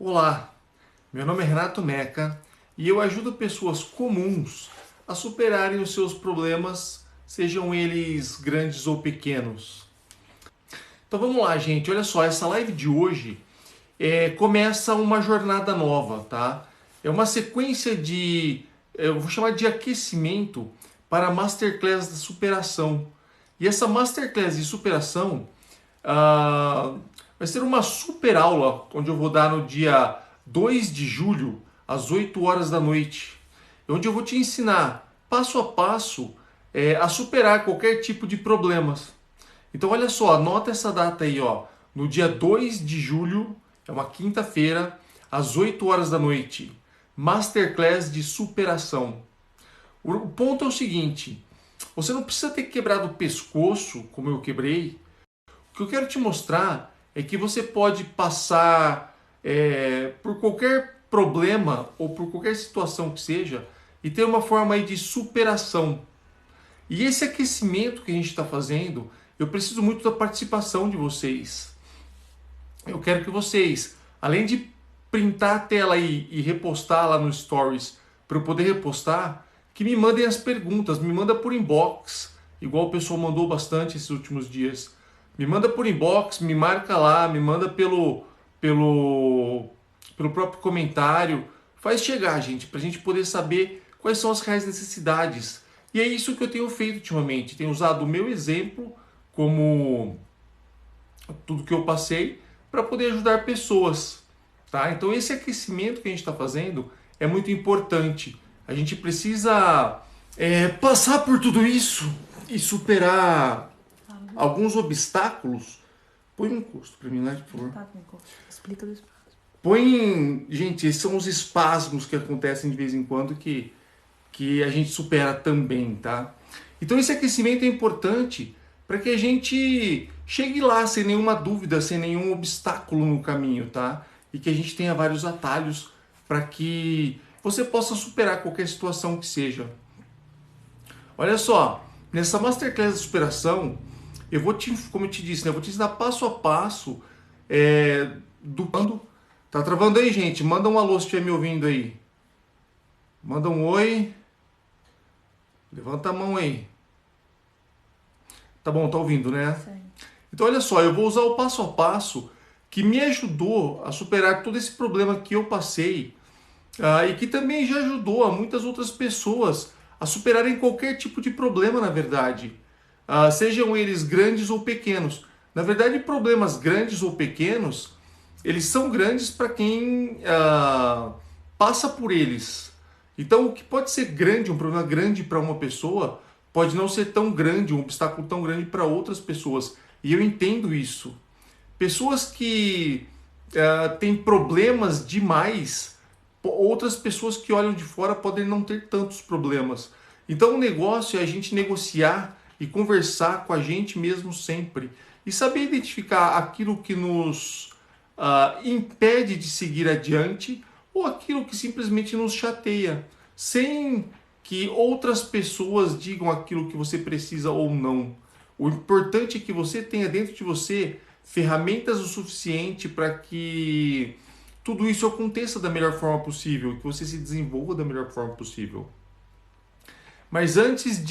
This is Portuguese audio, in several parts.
Olá, meu nome é Renato Meca e eu ajudo pessoas comuns a superarem os seus problemas, sejam eles grandes ou pequenos. Então vamos lá, gente. Olha só, essa live de hoje começa uma jornada nova, tá? É uma sequência eu vou chamar de aquecimento para a Masterclass da superação. E essa Masterclass de superação ah, vai ser uma super aula, onde eu vou dar no dia 2 de julho, às 8 horas da noite, onde eu vou te ensinar passo a passo a superar qualquer tipo de problemas. Então olha só, anota essa data aí, ó. No dia 2 de julho, é uma quinta-feira, às 8 horas da noite. Masterclass de superação. O ponto é o seguinte: você não precisa ter quebrado o pescoço, como eu quebrei. O que eu quero te mostrar é que você pode passar por qualquer problema ou por qualquer situação que seja e ter uma forma aí de superação. E esse aquecimento que a gente está fazendo, eu preciso muito da participação de vocês. Eu quero que vocês, além de printar a tela aí e repostar lá no Stories para eu poder repostar, que me mandem as perguntas, me manda por inbox, igual o pessoal mandou bastante esses últimos dias. Me manda por inbox, me marca lá, me manda pelo próprio comentário. Faz chegar, gente, para a gente poder saber quais são as reais necessidades. E é isso que eu tenho feito ultimamente. Tenho usado o meu exemplo como tudo que eu passei para poder ajudar pessoas, tá? Então esse aquecimento que a gente está fazendo é muito importante. A gente precisa passar por tudo isso e superar alguns obstáculos. Põe um custo para mim, né, por favor. Tá, explica do espaço. Põe, gente, esses são os espasmos que acontecem de vez em quando que a gente supera também, tá? Então esse aquecimento é importante para que a gente chegue lá sem nenhuma dúvida, sem nenhum obstáculo no caminho, tá? E que a gente tenha vários atalhos para que você possa superar qualquer situação que seja. Olha só, nessa Masterclass de superação, eu vou te, como eu te disse, né, eu vou te ensinar passo a passo do... Tá travando aí, gente? Manda um alô se estiver me ouvindo aí. Manda um oi. Levanta a mão aí. Tá bom, tá ouvindo, né? Sim. Então olha só, eu vou usar o passo a passo que me ajudou a superar todo esse problema que eu passei e que também já ajudou a muitas outras pessoas a superarem qualquer tipo de problema, na verdade. Sejam eles grandes ou pequenos. Na verdade, problemas grandes ou pequenos, eles são grandes para quem passa por eles. Então, o que pode ser grande, um problema grande para uma pessoa, pode não ser tão grande, um obstáculo tão grande para outras pessoas. E eu entendo isso. Pessoas que têm problemas demais, outras pessoas que olham de fora podem não ter tantos problemas. Então, o negócio é a gente negociar e conversar com a gente mesmo sempre. E saber identificar aquilo que nos impede de seguir adiante ou aquilo que simplesmente nos chateia, sem que outras pessoas digam aquilo que você precisa ou não. O importante é que você tenha dentro de você ferramentas o suficiente para que tudo isso aconteça da melhor forma possível, que você se desenvolva da melhor forma possível. Mas antes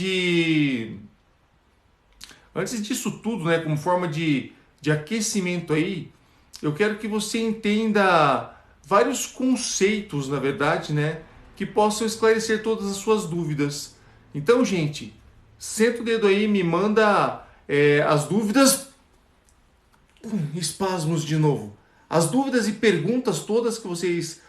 disso tudo, né, como forma de aquecimento aí, eu quero que você entenda vários conceitos, na verdade, né, que possam esclarecer todas as suas dúvidas. Então, gente, senta o dedo aí e me manda as dúvidas. Espasmos de novo. As dúvidas e perguntas todas que vocês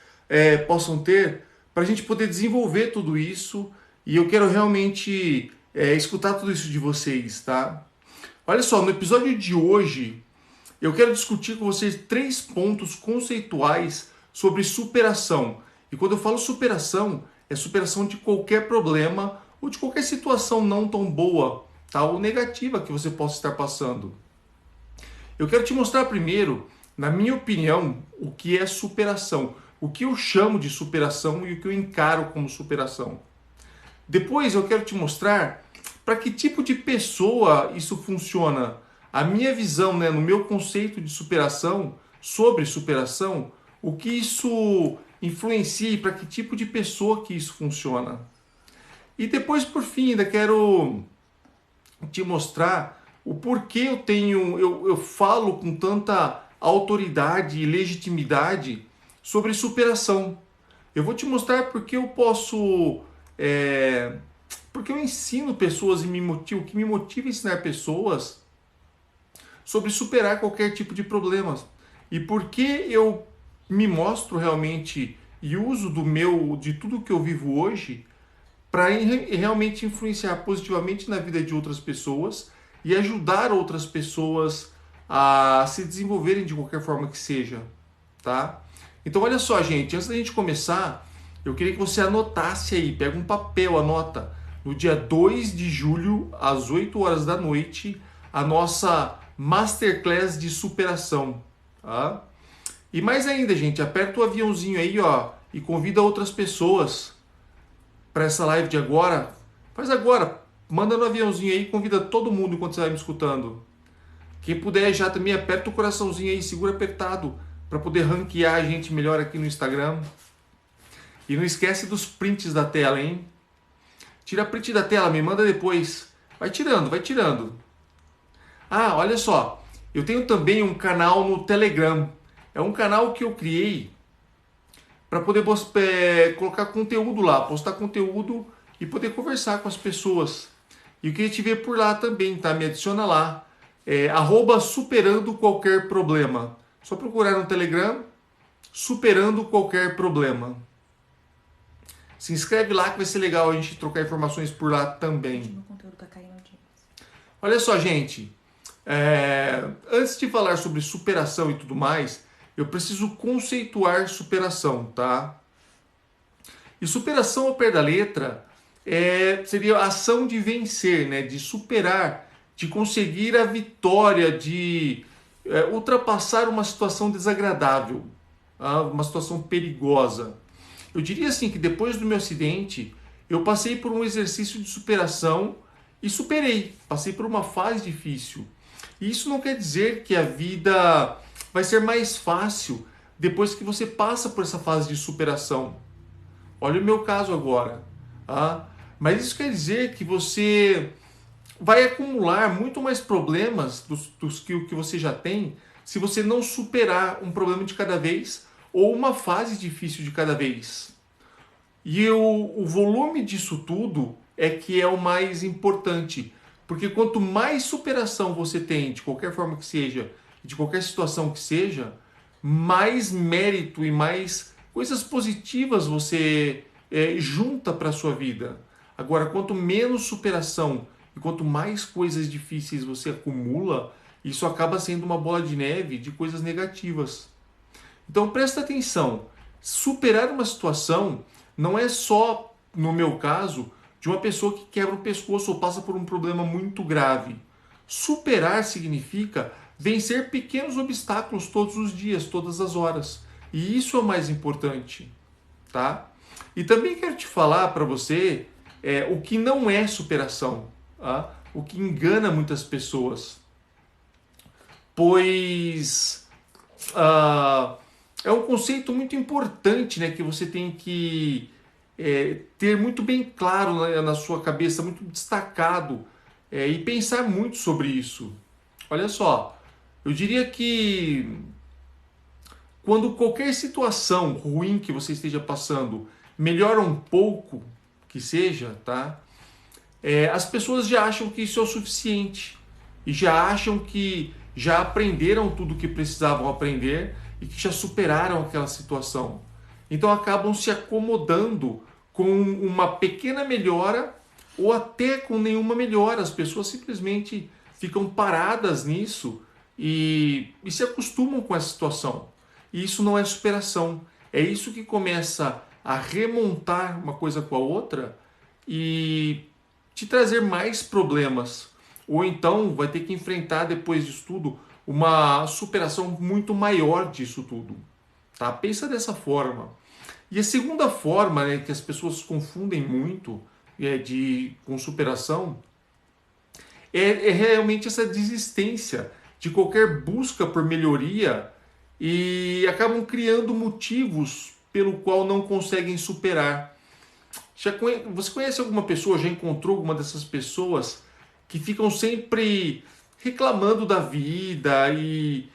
possam ter para a gente poder desenvolver tudo isso. E eu quero realmente escutar tudo isso de vocês, tá? Olha só, no episódio de hoje, eu quero discutir com vocês 3 pontos conceituais sobre superação. E quando eu falo superação, é superação de qualquer problema ou de qualquer situação não tão boa, tá? Ou negativa que você possa estar passando. Eu quero te mostrar primeiro, na minha opinião, o que é superação. O que eu chamo de superação e o que eu encaro como superação. Depois eu quero te mostrar para que tipo de pessoa isso funciona. A minha visão, né, no meu conceito de superação, sobre superação, o que isso influencia e para que tipo de pessoa que isso funciona. E depois, por fim, ainda quero te mostrar o porquê eu falo com tanta autoridade e legitimidade sobre superação. Eu vou te mostrar porque eu posso, porque eu ensino pessoas e o que me motiva a ensinar pessoas sobre superar qualquer tipo de problema. E porque eu me mostro realmente e uso de tudo que eu vivo hoje para realmente influenciar positivamente na vida de outras pessoas e ajudar outras pessoas a se desenvolverem de qualquer forma que seja, tá? Então olha só, gente, antes da gente começar, eu queria que você anotasse aí, pega um papel, anota, no dia 2 de julho, às 8 horas da noite, a nossa Masterclass de superação, tá? E mais ainda, gente, aperta o aviãozinho aí, ó, e convida outras pessoas para essa live de agora. Faz agora, manda no aviãozinho aí, convida todo mundo enquanto você vai me escutando. Quem puder já também aperta o coraçãozinho aí, segura apertado para poder ranquear a gente melhor aqui no Instagram. E não esquece dos prints da tela, hein? Tira print da tela, me manda depois. Vai tirando, vai tirando. Ah, olha só, eu tenho também um canal no Telegram. É um canal que eu criei para poder colocar conteúdo lá, postar conteúdo e poder conversar com as pessoas. E eu queria te ver por lá também, tá? Me adiciona lá. @superando qualquer problema. Só procurar no Telegram, superando qualquer problema. Se inscreve lá que vai ser legal a gente trocar informações por lá também. Meu conteúdo tá caindo de... Olha só, gente. Antes de falar sobre superação e tudo mais, eu preciso conceituar superação, tá? E superação ao pé da letra seria a ação de vencer, né? De superar, de conseguir a vitória, de ultrapassar uma situação desagradável, uma situação perigosa. Eu diria assim que depois do meu acidente, eu passei por um exercício de superação e superei. Passei por uma fase difícil. E isso não quer dizer que a vida vai ser mais fácil depois que você passa por essa fase de superação. Olha o meu caso agora. Tá? Mas isso quer dizer que você vai acumular muito mais problemas dos que o que você já tem se você não superar um problema de cada vez ou uma fase difícil de cada vez. E o volume disso tudo é que é o mais importante. Porque quanto mais superação você tem, de qualquer forma que seja, de qualquer situação que seja, mais mérito e mais coisas positivas você junta para a sua vida. Agora, quanto menos superação e quanto mais coisas difíceis você acumula, isso acaba sendo uma bola de neve de coisas negativas. Então presta atenção, superar uma situação não é só, no meu caso, de uma pessoa que quebra o pescoço ou passa por um problema muito grave. Superar significa vencer pequenos obstáculos todos os dias, todas as horas. E isso é o mais importante, tá? E também quero te falar para você o que não é superação, tá? O que engana muitas pessoas. Pois é um conceito muito importante, né, que você tem que ter muito bem claro na sua cabeça, muito destacado, e pensar muito sobre isso. Olha só, eu diria que quando qualquer situação ruim que você esteja passando melhora um pouco, que seja, tá? As pessoas já acham que isso é o suficiente e já acham que já aprenderam tudo o que precisavam aprender e que já superaram aquela situação. Então acabam se acomodando com uma pequena melhora ou até com nenhuma melhora. As pessoas simplesmente ficam paradas nisso e se acostumam com essa situação. E isso não é superação. É isso que começa a remontar uma coisa com a outra e te trazer mais problemas. Ou então vai ter que enfrentar depois disso tudo uma superação muito maior disso tudo. Tá? Pensa dessa forma. E a segunda forma, né, que as pessoas confundem muito com superação é realmente essa desistência de qualquer busca por melhoria e acabam criando motivos pelo qual não conseguem superar. Você conhece alguma pessoa, já encontrou alguma dessas pessoas que ficam sempre reclamando da vida e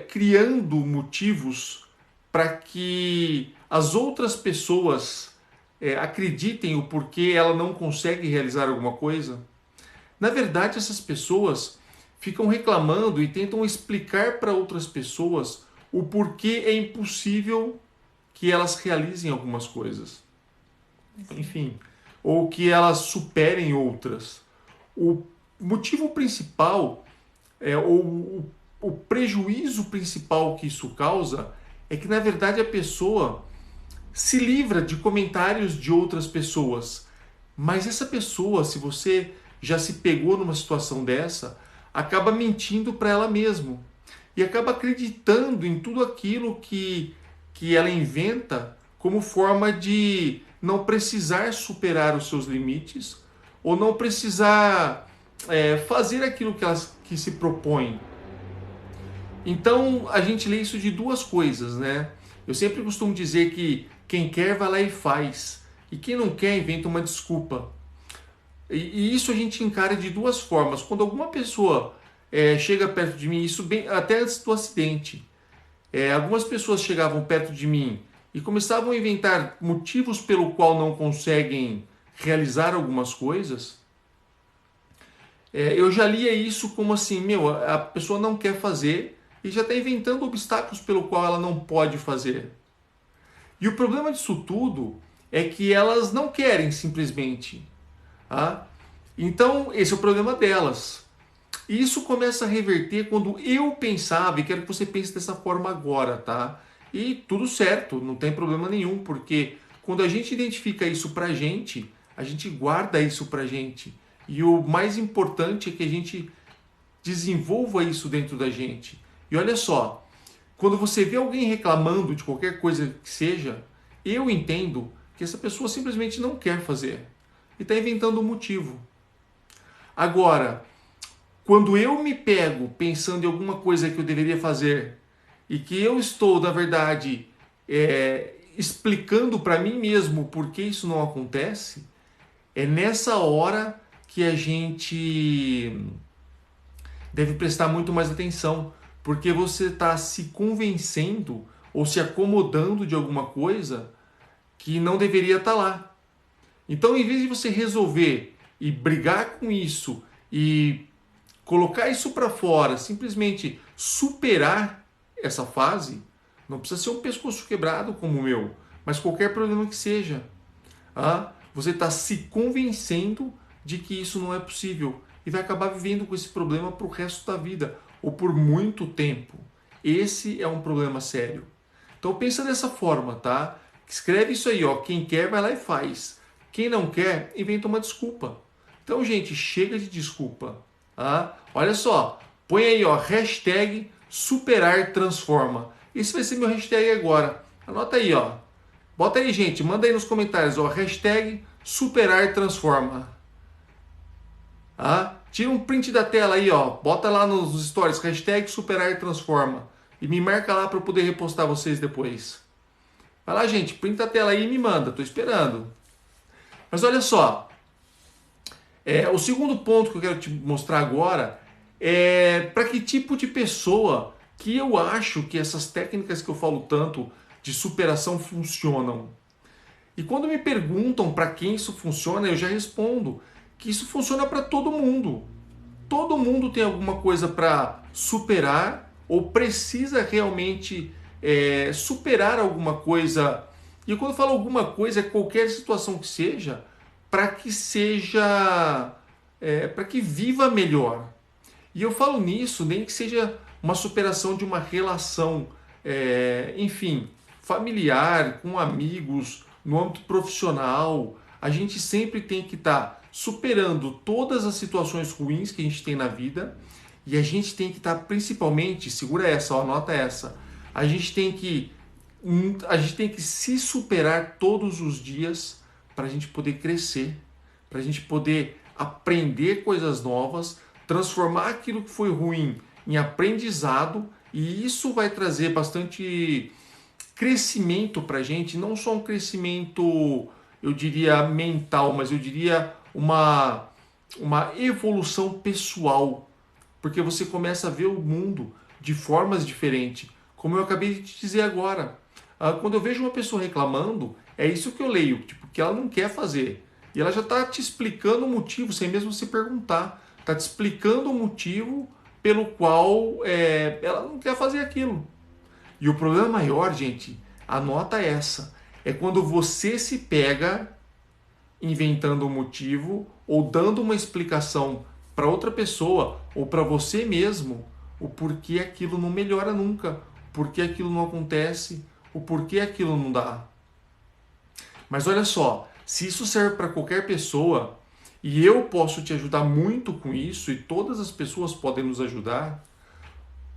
criando motivos para que as outras pessoas acreditem o porquê ela não consegue realizar alguma coisa? Na verdade, essas pessoas ficam reclamando e tentam explicar para outras pessoas o porquê é impossível que elas realizem algumas coisas. Enfim, ou que elas superem outras. O motivo principal, ou o prejuízo principal que isso causa, é que na verdade a pessoa se livra de comentários de outras pessoas. Mas essa pessoa, se você já se pegou numa situação dessa, acaba mentindo para ela mesma e acaba acreditando em tudo aquilo que ela inventa como forma de não precisar superar os seus limites ou não precisar fazer aquilo que se propõe. Então a gente lê isso de duas coisas, né? Eu sempre costumo dizer que quem quer vai lá e faz, e quem não quer inventa uma desculpa. E isso a gente encara de duas formas. Quando alguma pessoa chega perto de mim, isso bem, até antes do acidente, algumas pessoas chegavam perto de mim e começavam a inventar motivos pelo qual não conseguem realizar algumas coisas. Eu já lia isso como assim, a pessoa não quer fazer e já está inventando obstáculos pelo qual ela não pode fazer. E o problema disso tudo é que elas não querem simplesmente. Tá? Então, esse é o problema delas. E isso começa a reverter quando eu pensava, e quero que você pense dessa forma agora, tá? E tudo certo, não tem problema nenhum, porque quando a gente identifica isso pra gente, a gente guarda isso pra gente. E o mais importante é que a gente desenvolva isso dentro da gente. E olha só, quando você vê alguém reclamando de qualquer coisa que seja, eu entendo que essa pessoa simplesmente não quer fazer e está inventando um motivo. Agora, quando eu me pego pensando em alguma coisa que eu deveria fazer e que eu estou, na verdade, explicando para mim mesmo por que isso não acontece, é nessa hora que a gente deve prestar muito mais atenção, porque você está se convencendo ou se acomodando de alguma coisa que não deveria estar lá. Então, em vez de você resolver e brigar com isso e colocar isso para fora, simplesmente superar essa fase, não precisa ser um pescoço quebrado como o meu, mas qualquer problema que seja. Você está se convencendo de que isso não é possível e vai acabar vivendo com esse problema para o resto da vida ou por muito tempo. Esse é um problema sério. Então pensa dessa forma, tá? Escreve isso aí, ó. Quem quer vai lá e faz. Quem não quer, inventa uma desculpa. Então, gente, chega de desculpa. Tá? Olha só, põe aí, ó, hashtag superar transforma. Esse vai ser meu hashtag agora. Anota aí, ó. Bota aí, gente, manda aí nos comentários, ó, hashtag superar transforma. Tira um print da tela aí, ó. Bota lá nos stories, hashtag superar transforma. E me marca lá para eu poder repostar vocês depois. Vai lá, gente, printa a tela aí e me manda. Tô esperando. Mas olha só. O segundo ponto que eu quero te mostrar agora é para que tipo de pessoa que eu acho que essas técnicas que eu falo tanto de superação funcionam. E quando me perguntam para quem isso funciona, eu já respondo que isso funciona para todo mundo. Todo mundo tem alguma coisa para superar ou precisa realmente superar alguma coisa. E quando eu falo alguma coisa, é qualquer situação que seja, para que para que viva melhor. E eu falo nisso, nem que seja uma superação de uma relação, enfim, familiar, com amigos, no âmbito profissional. A gente sempre tem que estar superando todas as situações ruins que a gente tem na vida e a gente tem que estar principalmente, segura essa, ó, anota essa, a gente tem que se superar todos os dias para a gente poder crescer, para a gente poder aprender coisas novas, transformar aquilo que foi ruim em aprendizado E isso vai trazer bastante crescimento para a gente, não só um crescimento, eu diria, mental, mas eu diria uma evolução pessoal, porque você começa a ver o mundo de formas diferentes, como eu acabei de te dizer agora. Quando eu vejo uma pessoa reclamando, é isso que eu leio, tipo, que ela não quer fazer. E ela já está te explicando o motivo, sem mesmo se perguntar. Está te explicando o motivo pelo qual ela não quer fazer aquilo. E o problema maior, gente, anota essa, é quando você se pega inventando um motivo ou dando uma explicação para outra pessoa ou para você mesmo o porquê aquilo não melhora nunca, o porquê aquilo não acontece, o porquê aquilo não dá. Mas olha só, se isso serve para qualquer pessoa e eu posso te ajudar muito com isso e todas as pessoas podem nos ajudar,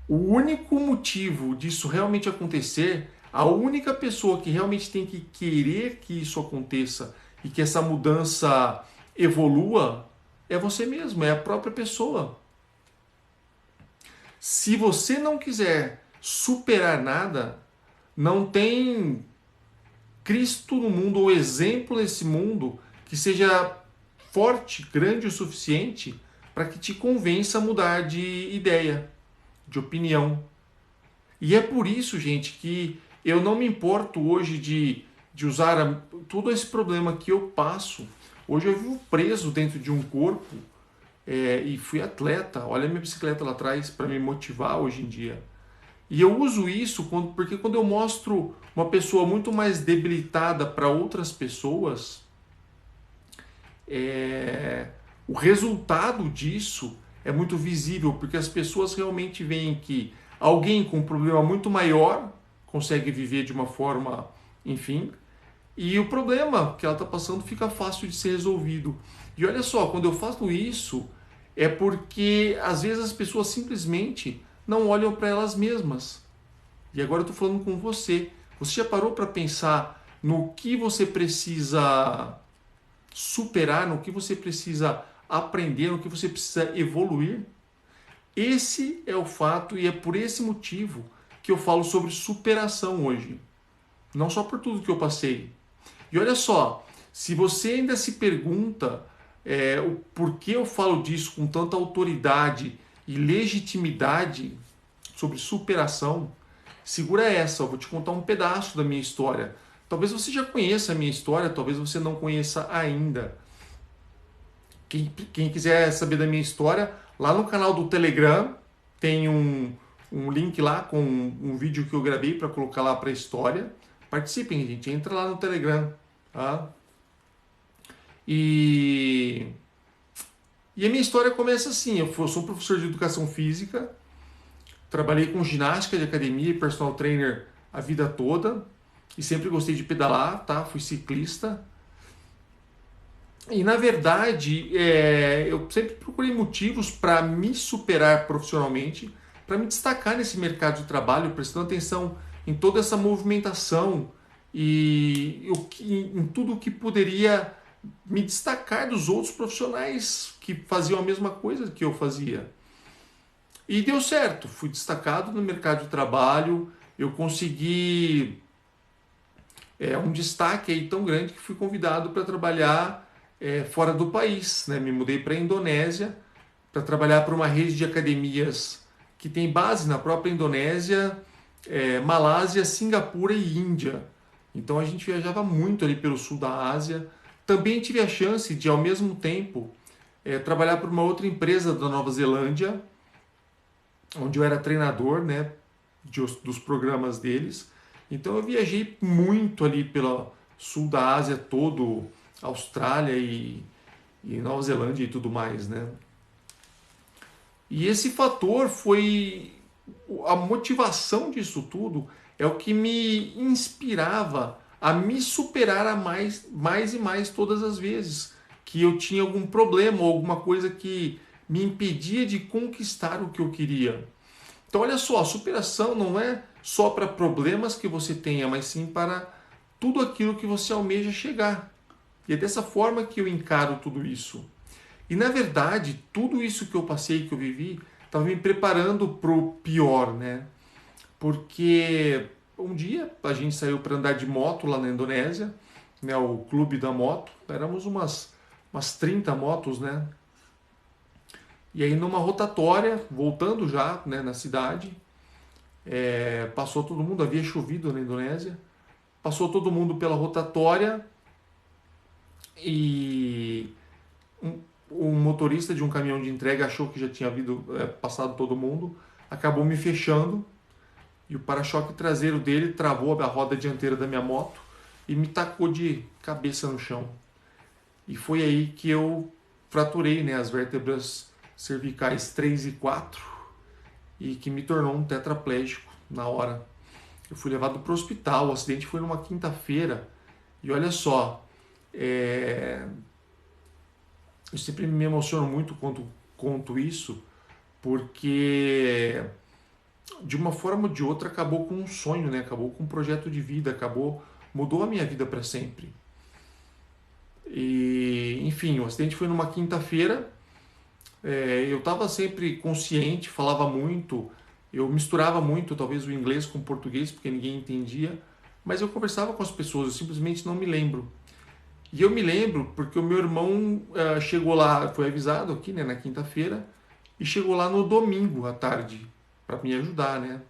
o único motivo disso realmente acontecer, a única pessoa que realmente tem que querer que isso aconteça e que essa mudança evolua é você mesmo, é a própria pessoa. Se você não quiser superar nada, não tem Cristo no mundo ou exemplo nesse mundo que seja forte, grande o suficiente para que te convença a mudar de ideia, de opinião. E é por isso, gente, que eu não me importo hoje de usar todo esse problema que eu passo. Hoje eu vivo preso dentro de um corpo e fui atleta. Olha a minha bicicleta lá atrás para me motivar hoje em dia. E eu uso isso porque quando eu mostro uma pessoa muito mais debilitada para outras pessoas, o resultado disso é muito visível, porque as pessoas realmente veem que alguém com um problema muito maior consegue viver de uma forma, enfim, e o problema que ela está passando fica fácil de ser resolvido. E olha só, quando eu faço isso, é porque às vezes as pessoas simplesmente não olham para elas mesmas. E agora eu estou falando com você. Você já parou para pensar no que você precisa superar, no que você precisa aprender, no que você precisa evoluir? Esse é o fato e é por esse motivo que eu falo sobre superação hoje. Não só por tudo que eu passei. E olha só, se você ainda se pergunta o porquê eu falo disso com tanta autoridade e legitimidade sobre superação, segura essa, eu vou te contar um pedaço da minha história. Talvez você já conheça a minha história, talvez você não conheça ainda. Quem quiser saber da minha história, lá no canal do Telegram tem um link lá com um vídeo que eu gravei para colocar lá para a história. Participem, gente, entra lá no Telegram. Tá? E a minha história começa assim, eu sou professor de educação física, trabalhei com ginástica de academia e personal trainer a vida toda, e sempre gostei de pedalar, tá? Fui ciclista. E na verdade, eu sempre procurei motivos para me superar profissionalmente, para me destacar nesse mercado de trabalho, prestando atenção em toda essa movimentação e em tudo o que poderia me destacar dos outros profissionais que faziam a mesma coisa que eu fazia. E deu certo, fui destacado no mercado de trabalho, eu consegui um destaque aí tão grande que fui convidado para trabalhar fora do país, né? Me mudei para a Indonésia para trabalhar para uma rede de academias que tem base na própria Indonésia, Malásia, Singapura e Índia. Então a gente viajava muito ali pelo sul da Ásia. Também tive a chance de, ao mesmo tempo, trabalhar para uma outra empresa da Nova Zelândia, onde eu era treinador, né, dos programas deles. Então eu viajei muito ali pelo sul da Ásia todo, Austrália e Nova Zelândia e tudo mais, né? E esse fator foi a motivação disso tudo, é o que me inspirava a me superar a mais e mais todas as vezes que eu tinha algum problema ou alguma coisa que me impedia de conquistar o que eu queria. Então olha só, a superação não é só para problemas que você tenha, mas sim para tudo aquilo que você almeja chegar. E é dessa forma que eu encaro tudo isso. E na verdade, tudo isso que eu passei, que eu vivi, estava me preparando para o pior, né? porque um dia a gente saiu para andar de moto lá na Indonésia, né, o clube da moto, éramos umas 30 motos, né? E aí numa rotatória, voltando já, né, na cidade, passou todo mundo, havia chovido na Indonésia, passou todo mundo pela rotatória e um motorista de um caminhão de entrega achou que já tinha passado todo mundo, acabou me fechando e o para-choque traseiro dele travou a roda dianteira da minha moto e me tacou de cabeça no chão. E foi aí que eu fraturei, né, as vértebras cervicais 3 e 4 e que me tornou um tetraplégico na hora. Eu fui levado para o hospital, o acidente foi numa quinta-feira e olha só, eu sempre me emociono muito quando conto isso, porque de uma forma ou de outra acabou com um sonho, né? Acabou com um projeto de vida, mudou a minha vida para sempre. E, enfim, o acidente foi numa quinta-feira. Eu estava sempre consciente, falava muito, eu misturava muito, talvez o inglês com o português, porque ninguém entendia, mas eu conversava com as pessoas, eu simplesmente não me lembro. E eu me lembro porque o meu irmão chegou lá, foi avisado aqui, né, na quinta-feira, e chegou lá no domingo à tarde para me ajudar, né?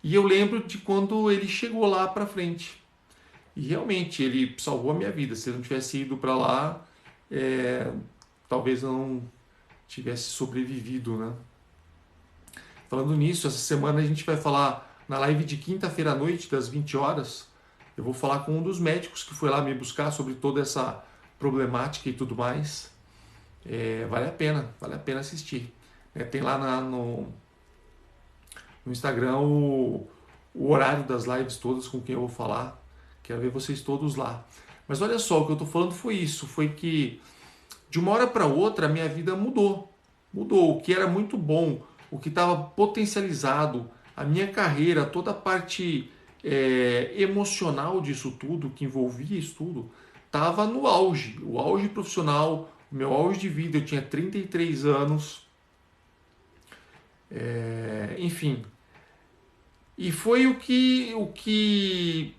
E eu lembro de quando ele chegou lá para frente. E realmente ele salvou a minha vida. Se ele não tivesse ido para lá, talvez eu não tivesse sobrevivido, né? Falando nisso, essa semana a gente vai falar na live de quinta-feira à noite, das 20 horas. Eu vou falar com um dos médicos que foi lá me buscar sobre toda essa problemática e tudo mais. Vale a pena assistir. Tem lá no Instagram o horário das lives todas com quem eu vou falar. Quero ver vocês todos lá. Mas olha só, o que eu estou falando foi isso. Foi que de uma hora para outra a minha vida mudou. Mudou. O que era muito bom, o que estava potencializado, a minha carreira, toda a parte emocional disso tudo, que envolvia isso tudo, estava no auge. O auge profissional, o meu auge de vida. Eu tinha 33 anos. Enfim. E foi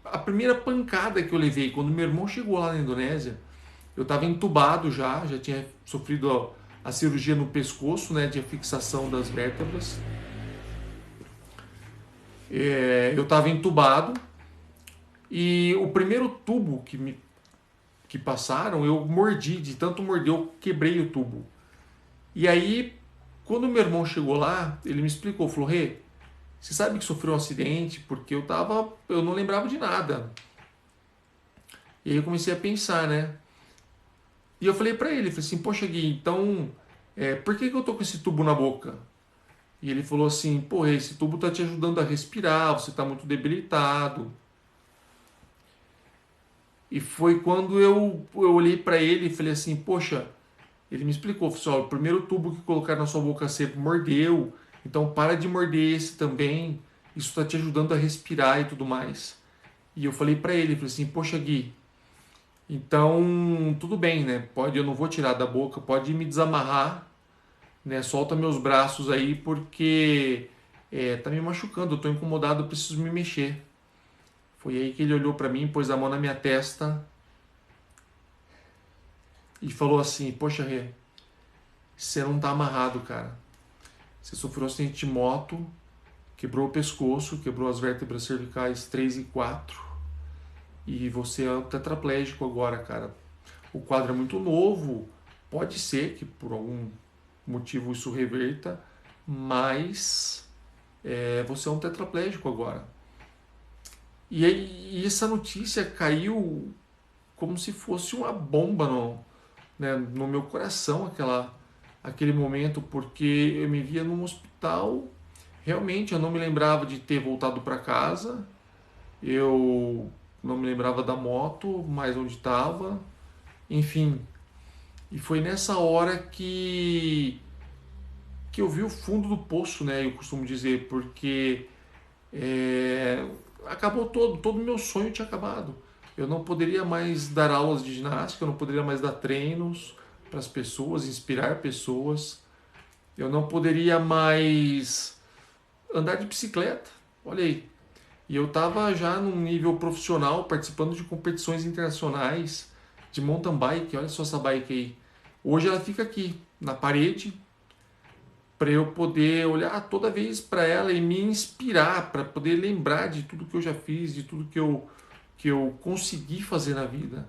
a primeira pancada que eu levei quando meu irmão chegou lá na Indonésia. Eu estava entubado já tinha sofrido a cirurgia no pescoço, né, de fixação das vértebras. Eu estava entubado e o primeiro tubo que passaram, eu mordi, de tanto morder eu quebrei o tubo. E aí, quando meu irmão chegou lá, ele me explicou, falou, Rê, você sabe que sofreu um acidente? Porque eu não lembrava de nada. E aí eu comecei a pensar, né? E eu falei pra ele, falei assim, poxa Gui, então, por que eu tô com esse tubo na boca? E ele falou assim, pô, esse tubo tá te ajudando a respirar, você tá muito debilitado. E foi quando eu olhei pra ele e falei assim, poxa, ele me explicou, falou assim, ó, o primeiro tubo que colocaram na sua boca você mordeu, então para de morder esse também, isso está te ajudando a respirar e tudo mais. E eu falei para ele, falei assim, poxa Gui, então tudo bem, né? Eu não vou tirar da boca, pode me desamarrar, né? Solta meus braços aí porque tá me machucando, eu tô incomodado, eu preciso me mexer. Foi aí que ele olhou para mim, pôs a mão na minha testa e falou assim, poxa Rê, você não tá amarrado, cara. Você sofreu um acidente de moto, quebrou o pescoço, quebrou as vértebras cervicais 3 e 4 e você é tetraplégico agora, cara. O quadro é muito novo, pode ser que por algum motivo isso reverta, mas você é um tetraplégico agora. E essa notícia caiu como se fosse uma bomba no meu coração, aquele momento, porque eu me via num hospital. Realmente eu não me lembrava de ter voltado para casa, eu não me lembrava da moto, mais onde estava, enfim. E foi nessa hora que eu vi o fundo do poço, né? Eu costumo dizer, porque acabou todo o meu sonho tinha acabado. Eu não poderia mais dar aulas de ginástica, eu não poderia mais dar treinos para as pessoas, inspirar pessoas. Eu não poderia mais andar de bicicleta. Olha aí. E eu estava já num nível profissional, participando de competições internacionais de mountain bike. Olha só essa bike aí. Hoje ela fica aqui, na parede, para eu poder olhar toda vez para ela e me inspirar, para poder lembrar de tudo que eu já fiz, de tudo que eu consegui fazer na vida.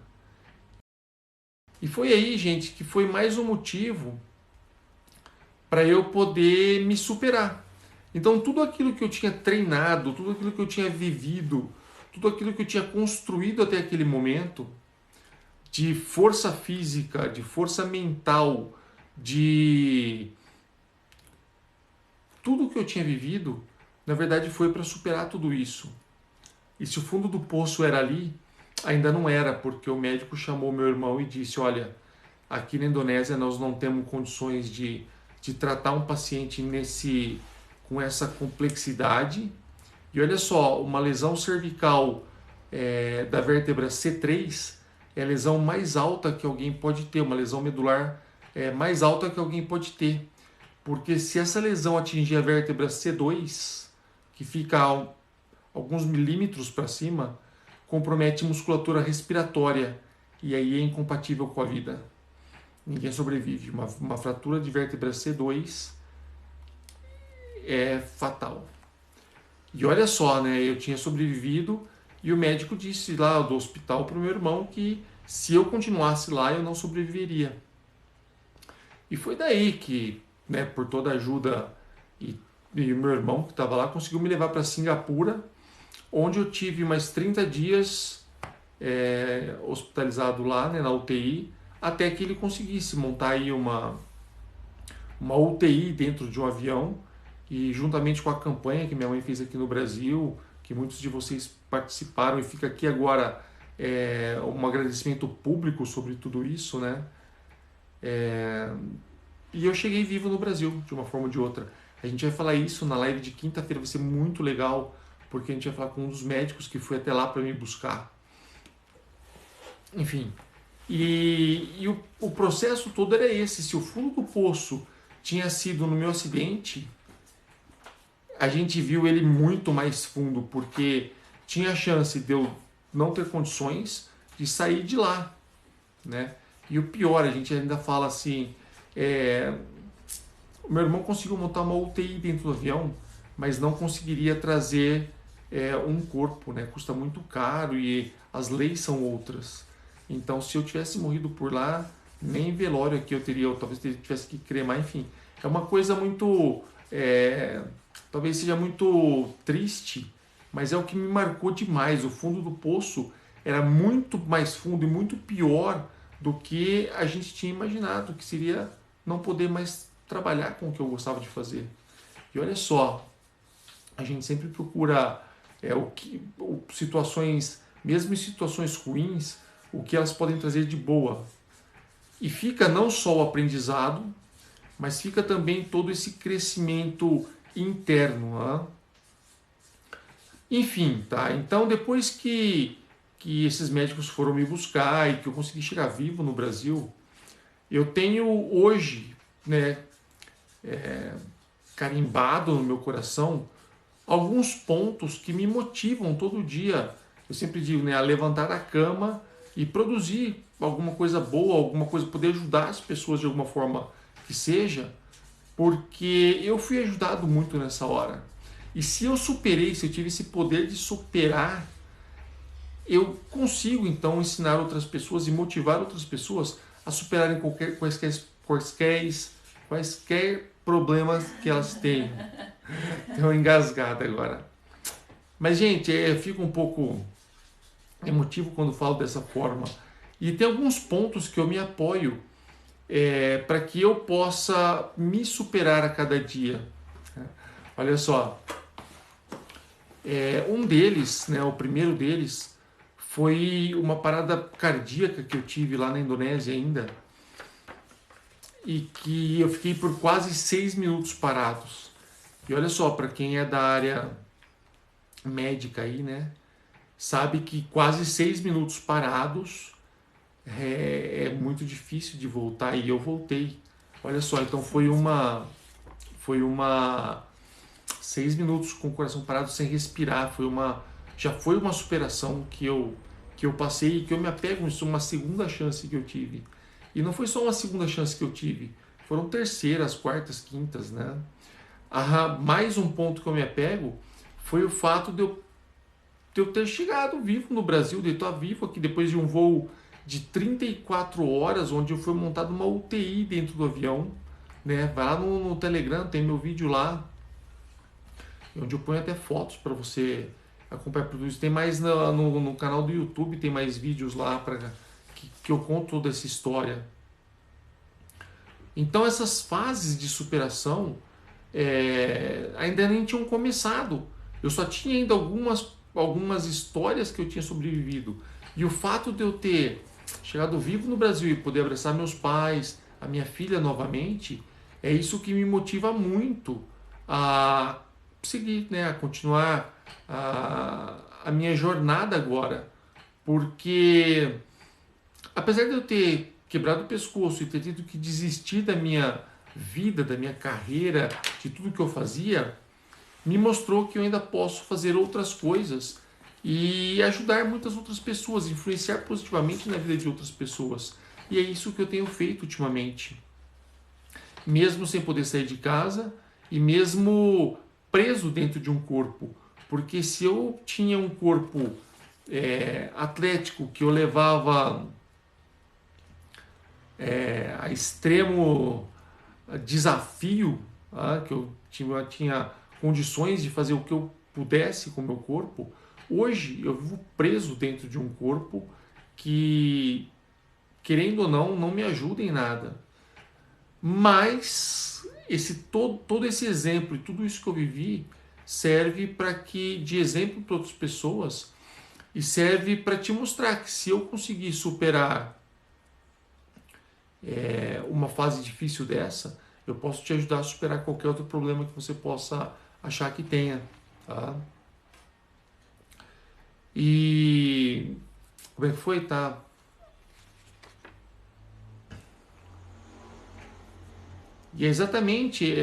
E foi aí, gente, que foi mais um motivo para eu poder me superar. Então, tudo aquilo que eu tinha treinado, tudo aquilo que eu tinha vivido, tudo aquilo que eu tinha construído até aquele momento, de força física, de força mental, de tudo que eu tinha vivido, na verdade foi para superar tudo isso. E se o fundo do poço era ali, ainda não era, porque o médico chamou meu irmão e disse: olha, aqui na Indonésia nós não temos condições de tratar um paciente com essa complexidade. E olha só, uma lesão cervical da vértebra C3 é a lesão mais alta que alguém pode ter, uma lesão medular mais alta que alguém pode ter. Porque se essa lesão atingir a vértebra C2, que fica alguns milímetros para cima, compromete a musculatura respiratória e aí é incompatível com a vida. Ninguém sobrevive. Uma fratura de vértebra C2 é fatal. E olha só, né? Eu tinha sobrevivido e o médico disse lá do hospital para o meu irmão que se eu continuasse lá eu não sobreviveria. E foi daí que, né, por toda a ajuda e o meu irmão que estava lá conseguiu me levar para Singapura, onde eu tive mais 30 dias hospitalizado lá, né, na UTI, até que ele conseguisse montar aí uma UTI dentro de um avião e juntamente com a campanha que minha mãe fez aqui no Brasil, que muitos de vocês participaram e fica aqui agora um agradecimento público sobre tudo isso, né? E eu cheguei vivo no Brasil, de uma forma ou de outra. A gente vai falar isso na live de quinta-feira, vai ser muito legal, porque a gente vai falar com um dos médicos que foi até lá para me buscar. Enfim, e o processo todo era esse. Se o fundo do poço tinha sido no meu acidente, a gente viu ele muito mais fundo, porque tinha a chance de eu não ter condições de sair de lá, né? E o pior, a gente ainda fala assim, o meu irmão conseguiu montar uma UTI dentro do avião, mas não conseguiria trazer um corpo, né? Custa muito caro e as leis são outras. Então, se eu tivesse morrido por lá, nem velório aqui eu teria, ou talvez tivesse que cremar, enfim. É uma coisa muito, talvez seja muito triste, mas é o que me marcou demais. O fundo do poço era muito mais fundo e muito pior do que a gente tinha imaginado, que seria não poder mais trabalhar com o que eu gostava de fazer. E olha só, a gente sempre procura situações, mesmo em situações ruins, o que elas podem trazer de boa. E fica não só o aprendizado, mas fica também todo esse crescimento interno. Né? Enfim, tá? Então depois que esses médicos foram me buscar e que eu consegui chegar vivo no Brasil, eu tenho hoje, né, carimbado no meu coração alguns pontos que me motivam todo dia. Eu sempre digo, né, a levantar da cama e produzir alguma coisa boa, alguma coisa, poder ajudar as pessoas de alguma forma que seja, porque eu fui ajudado muito nessa hora. E se eu superei, se eu tive esse poder de superar, eu consigo então ensinar outras pessoas e motivar outras pessoas a superarem quaisquer problemas que elas tenham. Estou engasgado agora. Mas, gente, eu fico um pouco emotivo quando falo dessa forma. E tem alguns pontos que eu me apoio para que eu possa me superar a cada dia. Olha só. Um deles, né, o primeiro deles, foi uma parada cardíaca que eu tive lá na Indonésia ainda. E que eu fiquei por quase 6 minutos parados. E olha só, para quem é da área médica aí, né, sabe que quase 6 minutos parados é muito difícil de voltar e eu voltei. Olha só, então foi uma 6 minutos com o coração parado sem respirar. Já foi uma superação que eu passei e que eu me apego, isso é uma segunda chance que eu tive. E não foi só uma segunda chance que eu tive, foram terceiras, quartas, quintas, né? Mais um ponto que eu me apego foi o fato de eu ter chegado vivo no Brasil, de eu estar vivo aqui depois de um voo de 34 horas, onde eu fui montado uma UTI dentro do avião, né? Vai lá no Telegram, tem meu vídeo lá, onde eu ponho até fotos para você acompanhar tudo isso. Tem mais no canal do YouTube, tem mais vídeos lá que eu conto toda essa história. Então essas fases de superação ainda nem tinham começado. Eu só tinha ainda algumas histórias que eu tinha sobrevivido. E o fato de eu ter chegado vivo no Brasil e poder abraçar meus pais, a minha filha novamente, é isso que me motiva muito a seguir, né, a continuar a minha jornada agora. Porque apesar de eu ter quebrado o pescoço e ter tido que desistir da minha vida, da minha carreira, de tudo que eu fazia, me mostrou que eu ainda posso fazer outras coisas e ajudar muitas outras pessoas, influenciar positivamente na vida de outras pessoas. E é isso que eu tenho feito ultimamente. Mesmo sem poder sair de casa e mesmo preso dentro de um corpo. Porque se eu tinha um corpo atlético que eu levava a extremo desafio, que eu tinha condições de fazer o que eu pudesse com o meu corpo, hoje eu vivo preso dentro de um corpo que, querendo ou não me ajuda em nada. Mas todo esse exemplo e tudo isso que eu vivi serve de exemplo para outras pessoas e serve para te mostrar que se eu conseguir superar uma fase difícil dessa, eu posso te ajudar a superar qualquer outro problema que você possa achar que tenha, tá? E como é que foi, tá? E é exatamente,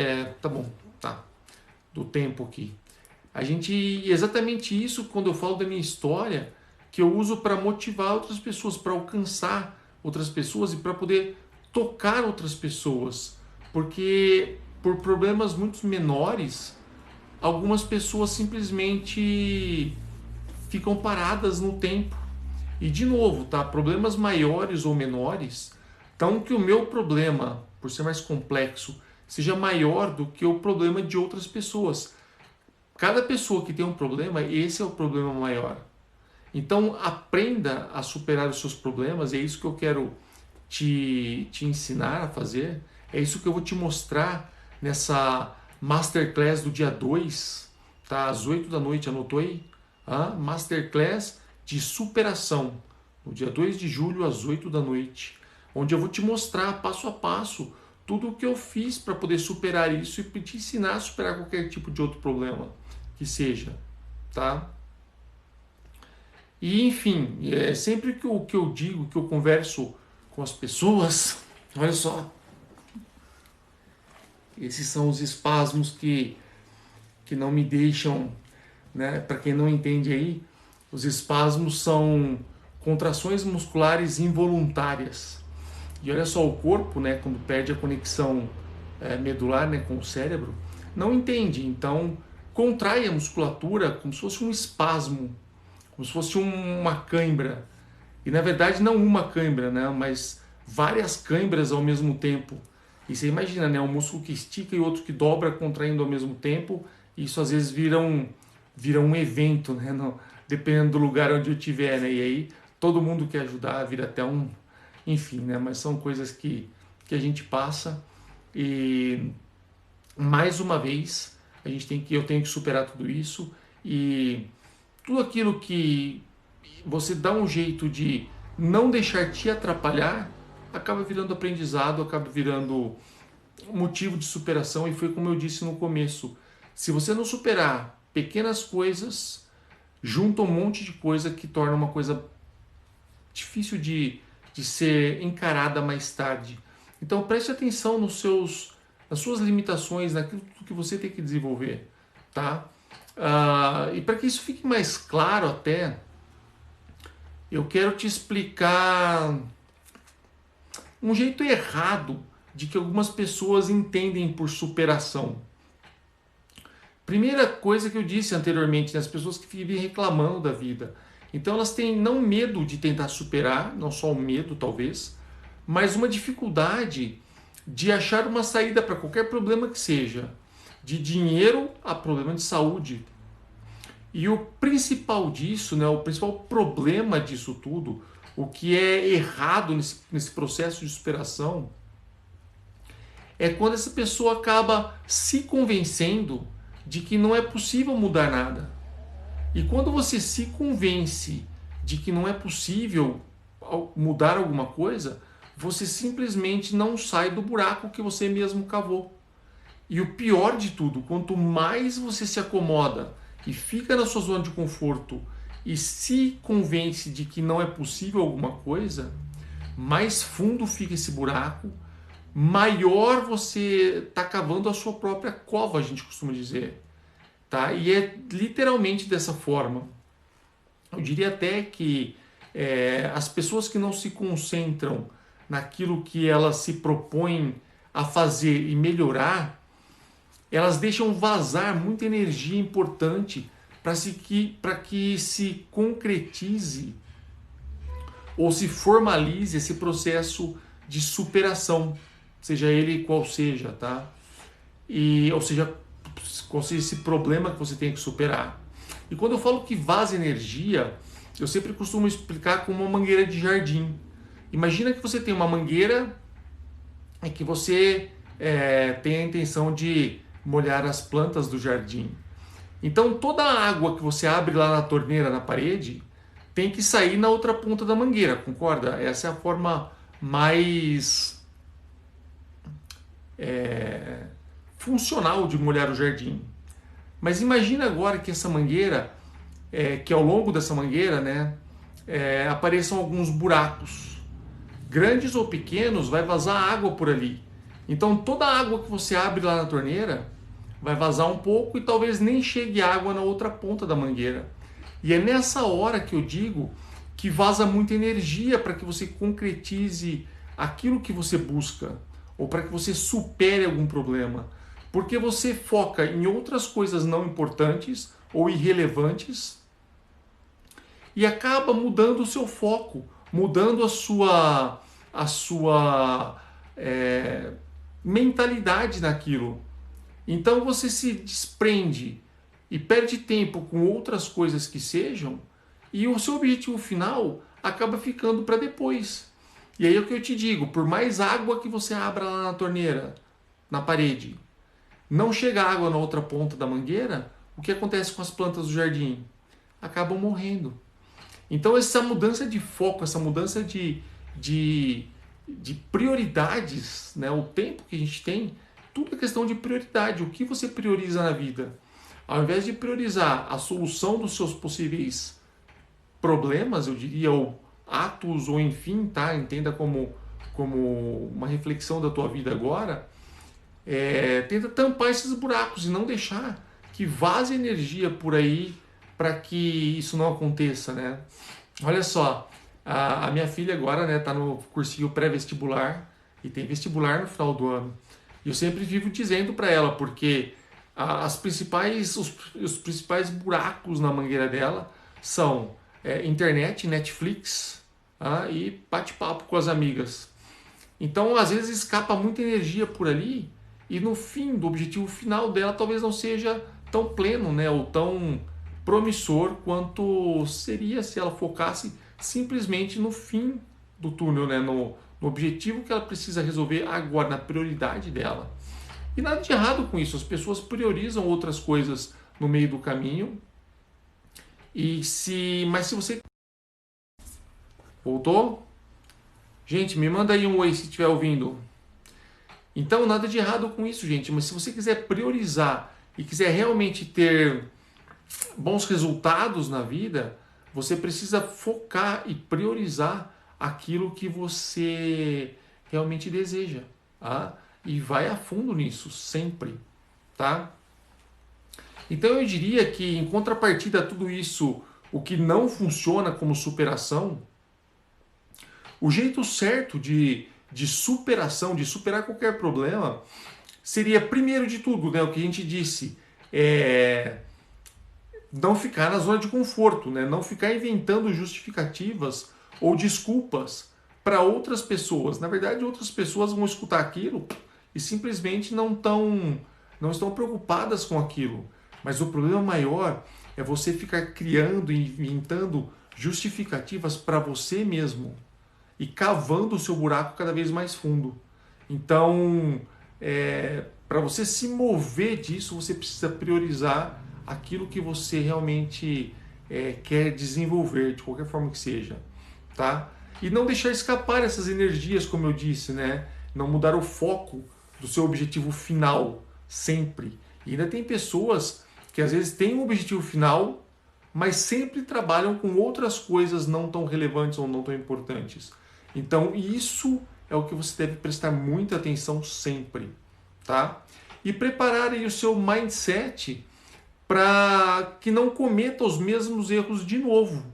tá bom, tá, do tempo aqui. Exatamente isso, quando eu falo da minha história, que eu uso para motivar outras pessoas, para alcançar outras pessoas e para poder tocar outras pessoas. Porque por problemas muito menores, algumas pessoas simplesmente ficam paradas no tempo. E de novo, tá? Problemas maiores ou menores, então que o meu problema, por ser mais complexo, seja maior do que o problema de outras pessoas. Cada pessoa que tem um problema, esse é o problema maior. Então aprenda a superar os seus problemas, é isso que eu quero te ensinar a fazer, é isso que eu vou te mostrar nessa Masterclass do dia 2, tá? Às 8 da noite, anotou aí? Masterclass de superação, no dia 2 de julho, às 8 da noite, onde eu vou te mostrar passo a passo tudo o que eu fiz para poder superar isso e te ensinar a superar qualquer tipo de outro problema que seja, tá? E enfim, sempre que eu digo, que eu converso com as pessoas, olha só, esses são os espasmos que não me deixam, né? Para quem não entende aí, os espasmos são contrações musculares involuntárias. E olha só, o corpo, né, quando perde a conexão medular, né, com o cérebro, não entende. Então, contrai a musculatura como se fosse um espasmo, como se fosse uma cãibra. E na verdade não uma cãibra, né, mas várias cãibras ao mesmo tempo. E você imagina, né, um músculo que estica e outro que dobra contraindo ao mesmo tempo. E isso às vezes vira um evento, né, dependendo do lugar onde eu estiver, né, e aí todo mundo quer ajudar, vira até enfim, né, mas são coisas que a gente passa e mais uma vez eu tenho que superar tudo isso e tudo aquilo que você dá um jeito de não deixar te atrapalhar acaba virando aprendizado, acaba virando motivo de superação. E foi como eu disse no começo, se você não superar pequenas coisas, junta um monte de coisa que torna uma coisa difícil de ser encarada mais tarde. Então preste atenção nas suas limitações, naquilo que você tem que desenvolver. tá? E para que isso fique mais claro até, eu quero te explicar um jeito errado de que algumas pessoas entendem por superação. Primeira coisa que eu disse anteriormente, né, as pessoas que vivem reclamando da vida. Então elas têm não medo de tentar superar, não só o medo talvez, mas uma dificuldade de achar uma saída para qualquer problema que seja, de dinheiro a problema de saúde. E o principal disso, né, o principal problema disso tudo, o que é errado nesse processo de superação, é quando essa pessoa acaba se convencendo de que não é possível mudar nada. E quando você se convence de que não é possível mudar alguma coisa, você simplesmente não sai do buraco que você mesmo cavou. E o pior de tudo, quanto mais você se acomoda e fica na sua zona de conforto e se convence de que não é possível alguma coisa, mais fundo fica esse buraco, maior você está cavando a sua própria cova, a gente costuma dizer. Tá? E é literalmente dessa forma. Eu diria até que as pessoas que não se concentram naquilo que elas se propõem a fazer e melhorar, elas deixam vazar muita energia importante para que se concretize ou se formalize esse processo de superação, seja ele qual seja, tá? Ou seja, qual seja esse problema que você tem que superar. E quando eu falo que vaza energia, eu sempre costumo explicar como uma mangueira de jardim. Imagina que você tem uma mangueira e que você tem a intenção de molhar as plantas do jardim. Então toda a água que você abre lá na torneira, na parede, tem que sair na outra ponta da mangueira, concorda? Essa é a forma mais funcional de molhar o jardim. Mas imagina agora que essa mangueira, que ao longo dessa mangueira, né, apareçam alguns buracos. Grandes ou pequenos, vai vazar água por ali. Então toda a água que você abre lá na torneira vai vazar um pouco e talvez nem chegue água na outra ponta da mangueira. E é nessa hora que eu digo que vaza muita energia para que você concretize aquilo que você busca ou para que você supere algum problema. Porque você foca em outras coisas não importantes ou irrelevantes e acaba mudando o seu foco, mudando a sua mentalidade naquilo. Então você se desprende e perde tempo com outras coisas que sejam e o seu objetivo final acaba ficando para depois. E aí é o que eu te digo, por mais água que você abra lá na torneira, na parede, não chega água na outra ponta da mangueira, o que acontece com as plantas do jardim? Acabam morrendo. Então essa mudança de foco, essa mudança de prioridades, né? O tempo que a gente tem, tudo é questão de prioridade. O que você prioriza na vida? Ao invés de priorizar a solução dos seus possíveis problemas, eu diria, ou atos, ou enfim, tá? Entenda como uma reflexão da tua vida agora. Tenta tampar esses buracos e não deixar que vaze energia por aí para que isso não aconteça, né? Olha só, a minha filha agora, né, tá no cursinho pré-vestibular e tem vestibular no final do ano. E eu sempre vivo dizendo para ela, porque os principais buracos na mangueira dela são internet, Netflix, e bate-papo com as amigas. Então, às vezes, escapa muita energia por ali e no fim, do objetivo final dela, talvez não seja tão pleno, né, ou tão promissor quanto seria se ela focasse simplesmente no fim do túnel, né, no objetivo que ela precisa resolver agora, na prioridade dela. E nada de errado com isso, as pessoas priorizam outras coisas no meio do caminho. Mas se você... Voltou? Gente, me manda aí um oi se estiver ouvindo. Então, nada de errado com isso, gente. Mas se você quiser priorizar e quiser realmente ter bons resultados na vida, você precisa focar e priorizar aquilo que você realmente deseja, tá? E vai a fundo nisso, sempre, tá? Então eu diria que, em contrapartida a tudo isso, o que não funciona como superação, o jeito certo de superação, de superar qualquer problema, seria, primeiro de tudo, né, o que a gente disse, não ficar na zona de conforto, né, não ficar inventando justificativas ou desculpas para outras pessoas. Na verdade, outras pessoas vão escutar aquilo e simplesmente não estão preocupadas com aquilo. Mas o problema maior é você ficar criando e inventando justificativas para você mesmo e cavando o seu buraco cada vez mais fundo. Então, para você se mover disso, você precisa priorizar aquilo que você realmente quer desenvolver, de qualquer forma que seja, tá? E não deixar escapar essas energias, como eu disse, né? Não mudar o foco do seu objetivo final, sempre. E ainda tem pessoas que às vezes têm um objetivo final, mas sempre trabalham com outras coisas não tão relevantes ou não tão importantes. Então isso é o que você deve prestar muita atenção sempre, tá? E preparar aí o seu mindset para que não cometa os mesmos erros de novo.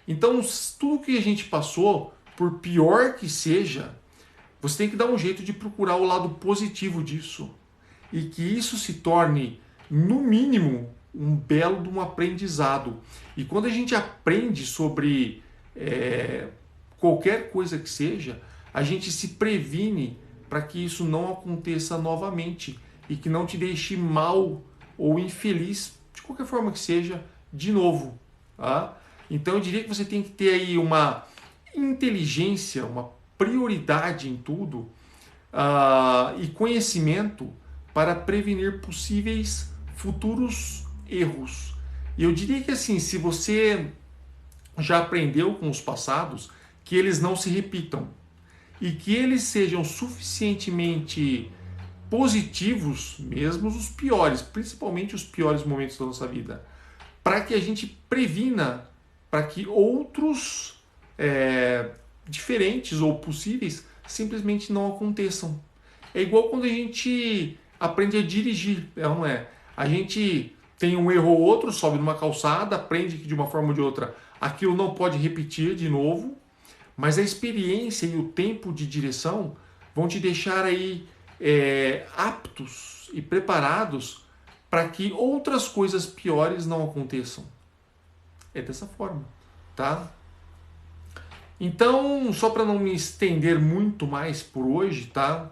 Então, tudo que a gente passou, por pior que seja, você tem que dar um jeito de procurar o lado positivo disso. E que isso se torne, no mínimo, um belo de um aprendizado. E quando a gente aprende sobre qualquer coisa que seja, a gente se previne para que isso não aconteça novamente e que não te deixe mal ou infeliz, de qualquer forma que seja, de novo. Tá? Então eu diria que você tem que ter aí uma inteligência, uma prioridade em tudo e conhecimento para prevenir possíveis futuros erros. E eu diria que assim, se você já aprendeu com os passados, que eles não se repitam e que eles sejam suficientemente positivos, mesmo os piores, principalmente os piores momentos da nossa vida, para que a gente previna para que outros diferentes ou possíveis simplesmente não aconteçam. É igual quando a gente aprende a dirigir, não é? A gente tem um erro ou outro, sobe numa calçada, aprende que de uma forma ou de outra aquilo não pode repetir de novo, mas a experiência e o tempo de direção vão te deixar aí aptos e preparados para que outras coisas piores não aconteçam. É dessa forma, tá? Então, só para não me estender muito mais por hoje, tá?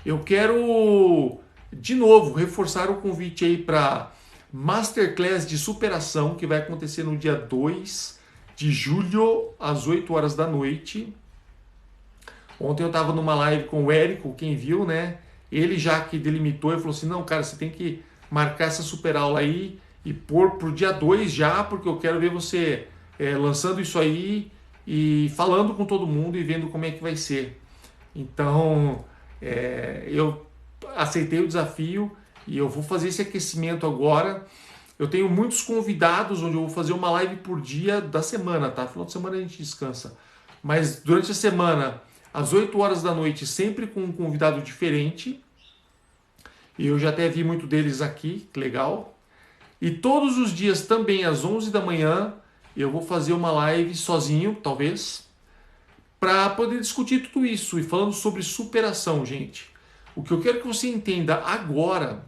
Eu quero, de novo, reforçar o convite aí para Masterclass de Superação, que vai acontecer no dia 2 de julho, às 8 horas da noite. Ontem eu estava numa live com o Érico, quem viu, né? Ele já que delimitou e falou assim, não, cara, você tem que marcar essa super aula aí e pôr pro dia 2 já, porque eu quero ver você lançando isso aí e falando com todo mundo e vendo como é que vai ser. Então, eu aceitei o desafio e eu vou fazer esse aquecimento agora. Eu tenho muitos convidados onde eu vou fazer uma live por dia da semana, tá? Final de semana a gente descansa. Mas durante a semana, às 8 horas da noite, sempre com um convidado diferente. E eu já até vi muito deles aqui, que legal. E todos os dias também, às 11 da manhã, eu vou fazer uma live sozinho, talvez, para poder discutir tudo isso e falando sobre superação, gente. O que eu quero que você entenda agora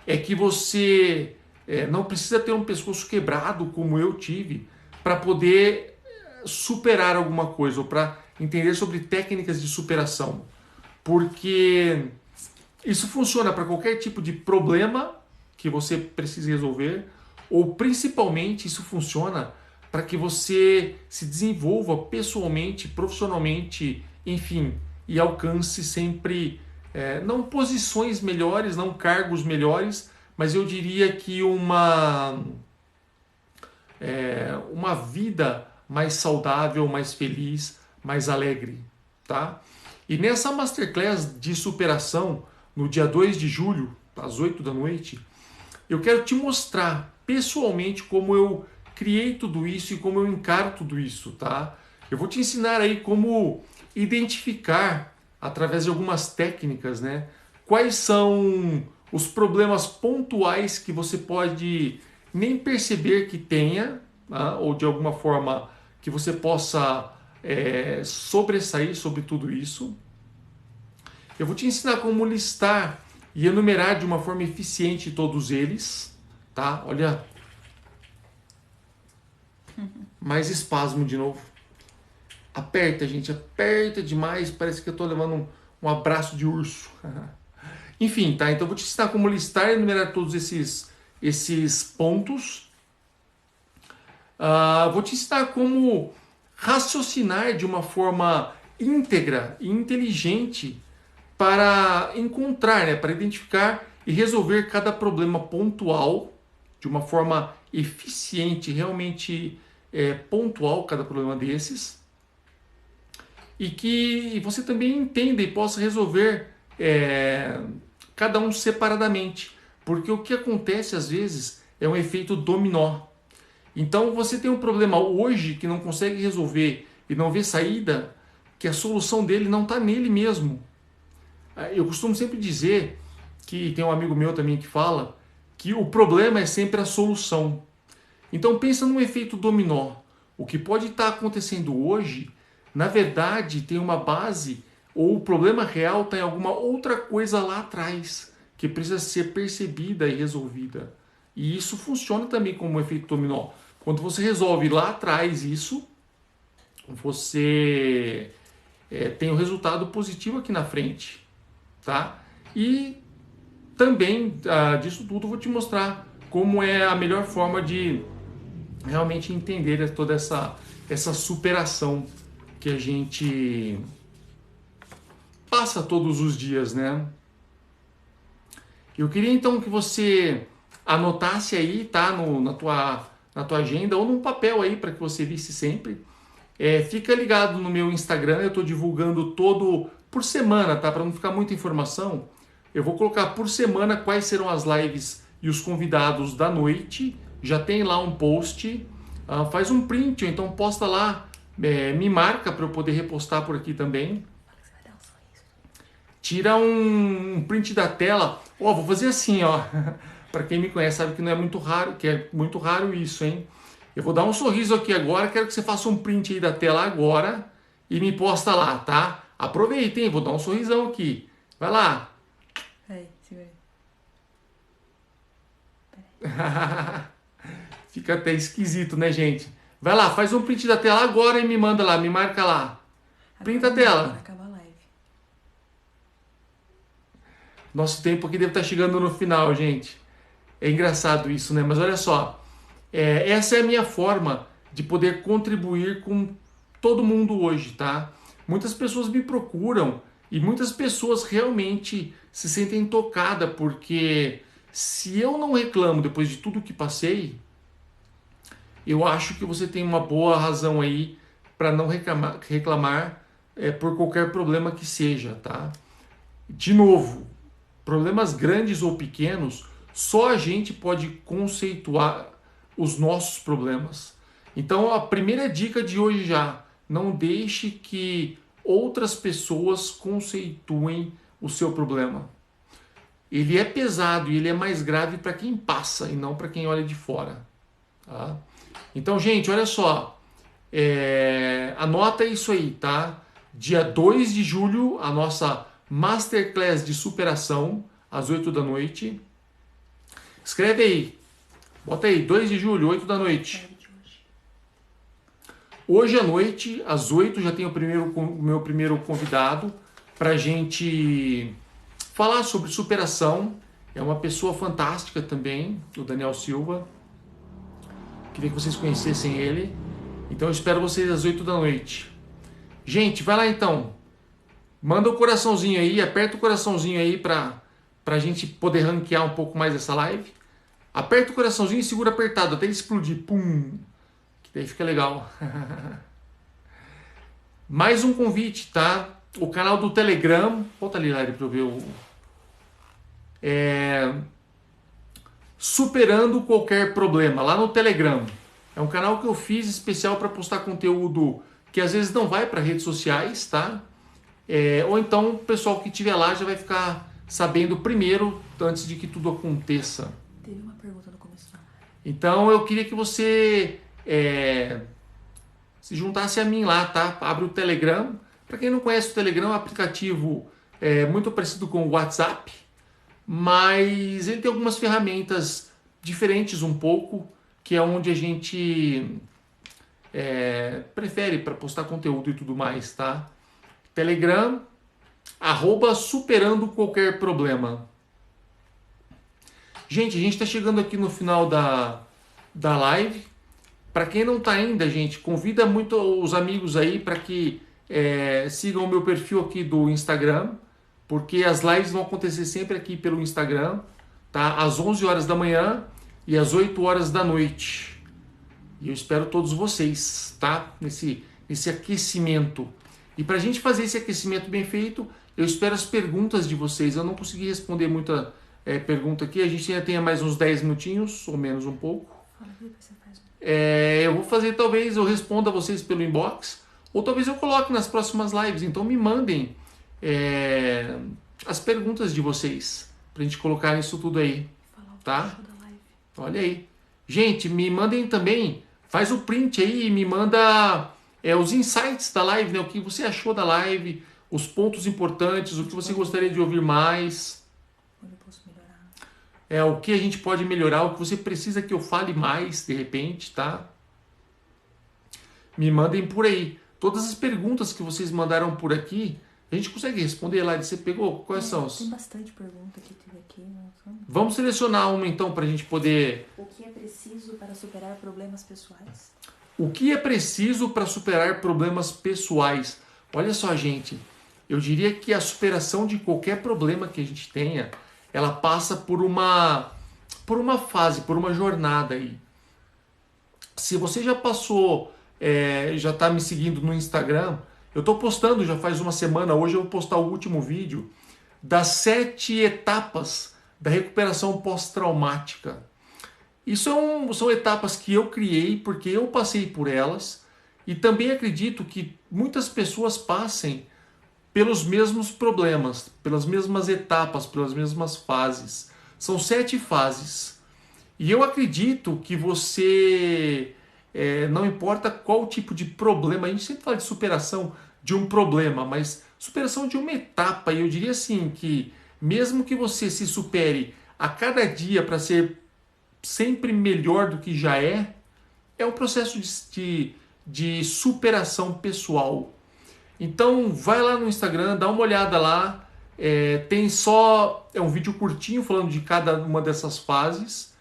é que você não precisa ter um pescoço quebrado como eu tive para poder superar alguma coisa ou para entender sobre técnicas de superação. Porque isso funciona para qualquer tipo de problema que você precise resolver, ou principalmente isso funciona para que você se desenvolva pessoalmente, profissionalmente, enfim, e alcance sempre não posições melhores, não cargos melhores, mas eu diria que uma vida mais saudável, mais feliz, mais alegre, tá? E nessa Masterclass de superação, no dia 2 de julho, às 8 da noite, eu quero te mostrar pessoalmente como eu criei tudo isso e como eu encaro tudo isso, tá? Eu vou te ensinar aí como identificar, através de algumas técnicas, né, quais são os problemas pontuais que você pode nem perceber que tenha, tá? Ou de alguma forma que você possa sobressair sobre tudo isso. Eu vou te ensinar como listar e enumerar de uma forma eficiente todos eles, tá? Olha, mais espasmo de novo. Aperta, gente, aperta demais, parece que eu estou levando um abraço de urso. Enfim, tá? Então eu vou te ensinar como listar e enumerar todos esses pontos. Vou te ensinar como raciocinar de uma forma íntegra e inteligente para encontrar, né, para identificar e resolver cada problema pontual de uma forma eficiente, realmente pontual cada problema desses, e que você também entenda e possa resolver cada um separadamente, porque o que acontece às vezes é um efeito dominó. Então você tem um problema hoje que não consegue resolver e não vê saída, que a solução dele não está nele mesmo. Eu costumo sempre dizer, que tem um amigo meu também que fala, que o problema é sempre a solução. Então pensa num efeito dominó. O que pode estar acontecendo hoje, na verdade, tem uma base, ou o problema real está em alguma outra coisa lá atrás, que precisa ser percebida e resolvida. E isso funciona também como um efeito dominó. Quando você resolve lá atrás isso, você tem um resultado positivo aqui na frente, tá? E também disso tudo eu vou te mostrar como é a melhor forma de realmente entender toda essa superação que a gente passa todos os dias, né? Eu queria então que você anotasse aí, tá? Na tua agenda ou num papel aí para que você visse sempre. Fica ligado no meu Instagram, eu estou divulgando todo por semana, tá? Para não ficar muita informação, eu vou colocar por semana quais serão as lives e os convidados da noite. Já tem lá um post, faz um print ou então posta lá, me marca para eu poder repostar por aqui também. Tira um print da tela. Vou fazer assim, ó. Para quem me conhece sabe que não é muito raro, que é muito raro isso, hein? Eu vou dar um sorriso aqui agora, quero que você faça um print aí da tela agora e me posta lá, tá? Aproveita, hein? Vou dar um sorrisão aqui. Vai lá. Aí, segura aí. Fica até esquisito, né, gente? Vai lá, faz um print da tela agora e me manda lá, me marca lá. Printa a tela. Vai acabar a live. Nosso tempo aqui deve estar chegando no final, gente. É engraçado isso, né? Mas olha só, essa é a minha forma de poder contribuir com todo mundo hoje, tá? Muitas pessoas me procuram e muitas pessoas realmente se sentem tocadas, porque se eu não reclamo depois de tudo que passei, eu acho que você tem uma boa razão aí para não reclamar por qualquer problema que seja, tá? De novo, problemas grandes ou pequenos, só a gente pode conceituar os nossos problemas. Então a primeira dica de hoje já, não deixe que outras pessoas conceituem o seu problema. Ele é pesado e ele é mais grave para quem passa e não para quem olha de fora. Tá? Então, gente, olha só, anota isso aí, tá? Dia 2 de julho, a nossa Masterclass de superação, às 8 da noite. Escreve aí, bota aí, 2 de julho, 8 da noite. Hoje à noite, às 8, já tem o meu primeiro convidado para a gente falar sobre superação. É uma pessoa fantástica também, o Daniel Silva. Queria que vocês conhecessem ele. Então eu espero vocês às 8 da noite. Gente, vai lá então. Manda o coraçãozinho aí, aperta o coraçãozinho aí para a gente poder ranquear um pouco mais essa live. Aperta o coraçãozinho e segura apertado até ele explodir. Pum! Que daí fica legal. Mais um convite, tá? O canal do Telegram. Volta ali, Lari, para eu ver o... Superando qualquer problema, lá no Telegram. É um canal que eu fiz especial para postar conteúdo que às vezes não vai para redes sociais, tá? Ou então o pessoal que estiver lá já vai ficar sabendo primeiro, antes de que tudo aconteça. Teve uma pergunta no começo da live. Então eu queria que você se juntasse a mim lá, tá? Abre o Telegram. Para quem não conhece o Telegram, é um aplicativo muito parecido com o WhatsApp, mas ele tem algumas ferramentas diferentes um pouco, que é onde a gente prefere para postar conteúdo e tudo mais, tá? Telegram, @superando qualquer problema. Gente, a gente está chegando aqui no final da live. Para quem não está ainda, gente, convida muito os amigos aí para que sigam o meu perfil aqui do Instagram, porque as lives vão acontecer sempre aqui pelo Instagram, tá? Às 11 horas da manhã e às 8 horas da noite. E eu espero todos vocês, tá? Nesse aquecimento. E para a gente fazer esse aquecimento bem feito, eu espero as perguntas de vocês. Eu não consegui responder muita pergunta aqui. A gente ainda tem mais uns 10 minutinhos, ou menos um pouco. Fala aí, você faz. Eu vou fazer, talvez eu responda a vocês pelo inbox, ou talvez eu coloque nas próximas lives. Então me mandem as perguntas de vocês, pra gente colocar isso tudo aí, tá? Olha aí. Gente, me mandem também, faz o print aí e me manda os insights da live, né? O que você achou da live, os pontos importantes, o que você gostaria de ouvir mais. Onde eu posso melhorar? O que a gente pode melhorar, o que você precisa que eu fale mais, de repente, tá? Me mandem por aí. Todas as perguntas que vocês mandaram por aqui, a gente consegue responder lá. Você pegou? Quais são? Tem bastante pergunta que teve aqui. Vamos selecionar uma então para a gente poder... O que é preciso para superar problemas pessoais? O que é preciso para superar problemas pessoais? Olha só, gente. Eu diria que a superação de qualquer problema que a gente tenha, ela passa por uma fase, por uma jornada aí. Se você já passou, já está me seguindo no Instagram, eu estou postando já faz uma semana, hoje eu vou postar o último vídeo das 7 etapas da recuperação pós-traumática. Isso são etapas que eu criei porque eu passei por elas e também acredito que muitas pessoas passem pelos mesmos problemas, pelas mesmas etapas, pelas mesmas fases. São 7 fases. E eu acredito que você, não importa qual tipo de problema, a gente sempre fala de superação de um problema, mas superação de uma etapa. E eu diria assim que mesmo que você se supere a cada dia para ser sempre melhor do que já é um processo de superação pessoal. Então vai lá no Instagram, dá uma olhada lá, tem um vídeo curtinho falando de cada uma dessas fases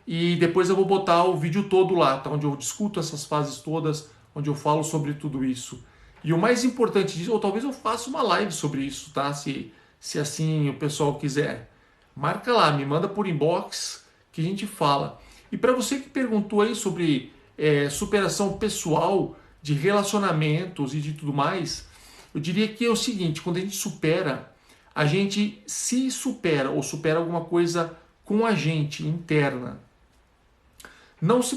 e depois eu vou botar o vídeo todo lá, tá? Onde eu discuto essas fases todas, onde eu falo sobre tudo isso. E o mais importante disso, ou talvez eu faça uma live sobre isso, tá? Se assim o pessoal quiser. Marca lá, me manda por inbox que a gente fala. E para você que perguntou aí sobre superação pessoal, de relacionamentos e de tudo mais, eu diria que é o seguinte: quando a gente supera, a gente se supera ou supera alguma coisa com a gente interna.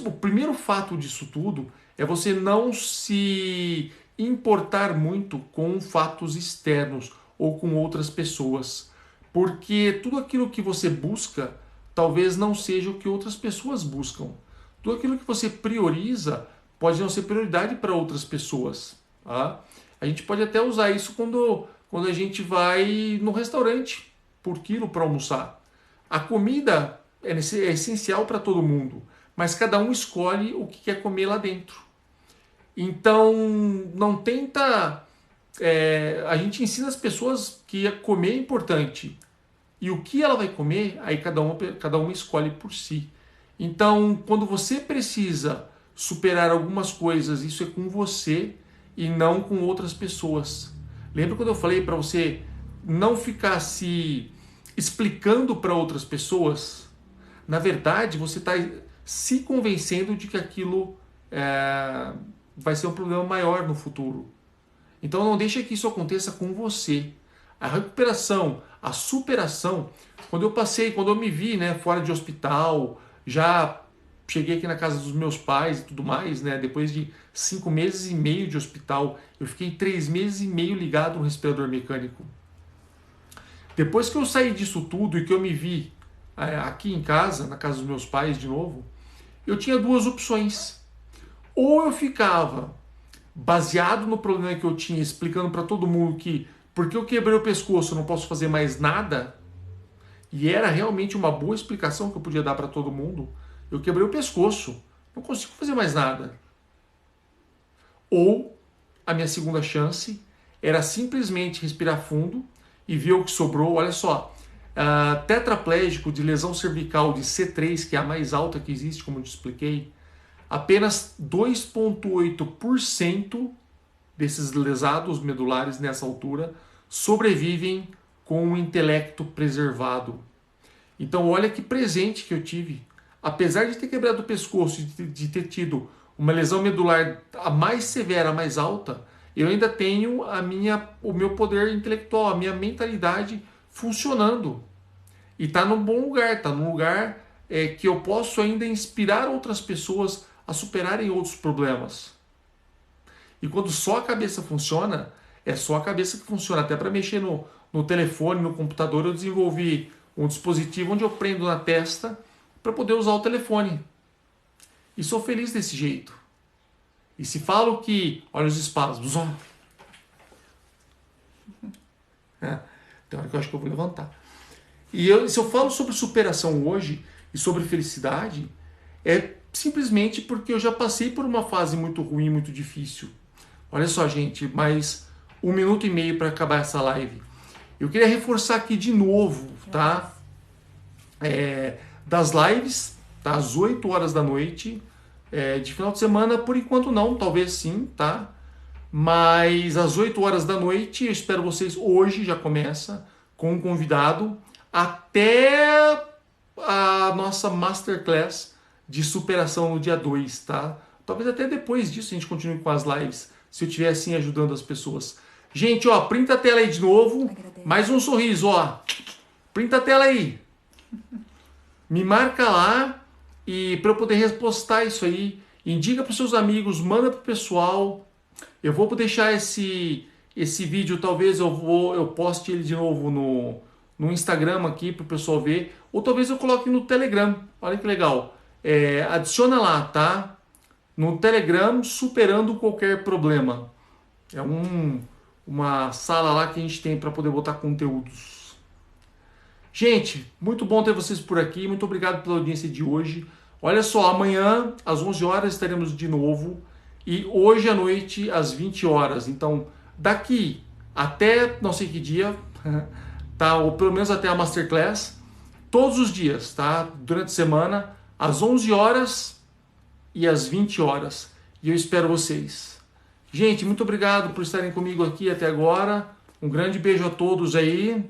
O primeiro fato disso tudo é você não se importar muito com fatos externos ou com outras pessoas, porque tudo aquilo que você busca talvez não seja o que outras pessoas buscam. Tudo aquilo que você prioriza pode não ser prioridade para outras pessoas. Tá? A gente pode até usar isso quando a gente vai no restaurante por quilo para almoçar. A comida é essencial para todo mundo, mas cada um escolhe o que quer comer lá dentro. Então, não tenta... a gente ensina as pessoas que comer é importante. E o que ela vai comer, aí cada uma escolhe por si. Então, quando você precisa superar algumas coisas, isso é com você e não com outras pessoas. Lembra quando eu falei para você não ficar se explicando para outras pessoas? Na verdade, você está se convencendo de que aquilo vai ser um problema maior no futuro. Então não deixe que isso aconteça com você. A recuperação, a superação, quando eu me vi, né, fora de hospital, já cheguei aqui na casa dos meus pais e tudo mais, né, depois de 5 meses e meio de hospital, eu fiquei 3 meses e meio ligado no respirador mecânico. Depois que eu saí disso tudo e que eu me vi aqui em casa, na casa dos meus pais de novo, eu tinha duas opções. Ou eu ficava baseado no problema que eu tinha, explicando para todo mundo que porque eu quebrei o pescoço eu não posso fazer mais nada, e era realmente uma boa explicação que eu podia dar para todo mundo. Eu quebrei o pescoço, não consigo fazer mais nada. Ou a minha segunda chance era simplesmente respirar fundo e ver o que sobrou. Olha só, tetraplégico de lesão cervical de C3, que é a mais alta que existe, como eu te expliquei, apenas 2,8% desses lesados medulares nessa altura sobrevivem com o intelecto preservado. Então olha que presente que eu tive. Apesar de ter quebrado o pescoço, de ter tido uma lesão medular a mais severa, a mais alta, eu ainda tenho o meu poder intelectual, a minha mentalidade funcionando. E está num bom lugar, está num lugar que eu posso ainda inspirar outras pessoas a superarem outros problemas. E quando só a cabeça funciona, é só a cabeça que funciona. Até para mexer no telefone, no computador, eu desenvolvi um dispositivo onde eu prendo na testa para poder usar o telefone. E sou feliz desse jeito. E se falo que, olha os espasmos, ó. Tem hora que eu acho que eu vou levantar. Se eu falo sobre superação hoje e sobre felicidade, é simplesmente porque eu já passei por uma fase muito ruim, muito difícil. Olha só, gente, mais 1 minuto e meio para acabar essa live. Eu queria reforçar aqui de novo, tá? Das lives, tá? Às 8 horas da noite, de final de semana, por enquanto não, talvez sim, tá? Mas às 8 horas da noite, eu espero vocês hoje, já começa, com um convidado, até a nossa Masterclass de superação no dia 2, tá? Talvez até depois disso a gente continue com as lives, se eu estiver assim ajudando as pessoas. Gente, ó, printa a tela aí de novo. Agradeço. Mais um sorriso, ó. Printa a tela aí. Me marca lá e para eu poder repostar isso aí. Indica para os seus amigos, manda para o pessoal. Eu vou deixar esse vídeo, talvez eu poste ele de novo no Instagram aqui para o pessoal ver. Ou talvez eu coloque no Telegram. Olha que legal. Adiciona lá, tá? No Telegram, superando qualquer problema. É uma sala lá que a gente tem para poder botar conteúdos. Gente, muito bom ter vocês por aqui. Muito obrigado pela audiência de hoje. Olha só, amanhã às 11 horas estaremos de novo. E hoje à noite às 20 horas. Então, daqui até não sei que dia, tá? Ou pelo menos até a Masterclass, todos os dias, tá? Durante a semana, às 11 horas e às 20 horas. E eu espero vocês. Gente, muito obrigado por estarem comigo aqui até agora. Um grande beijo a todos aí.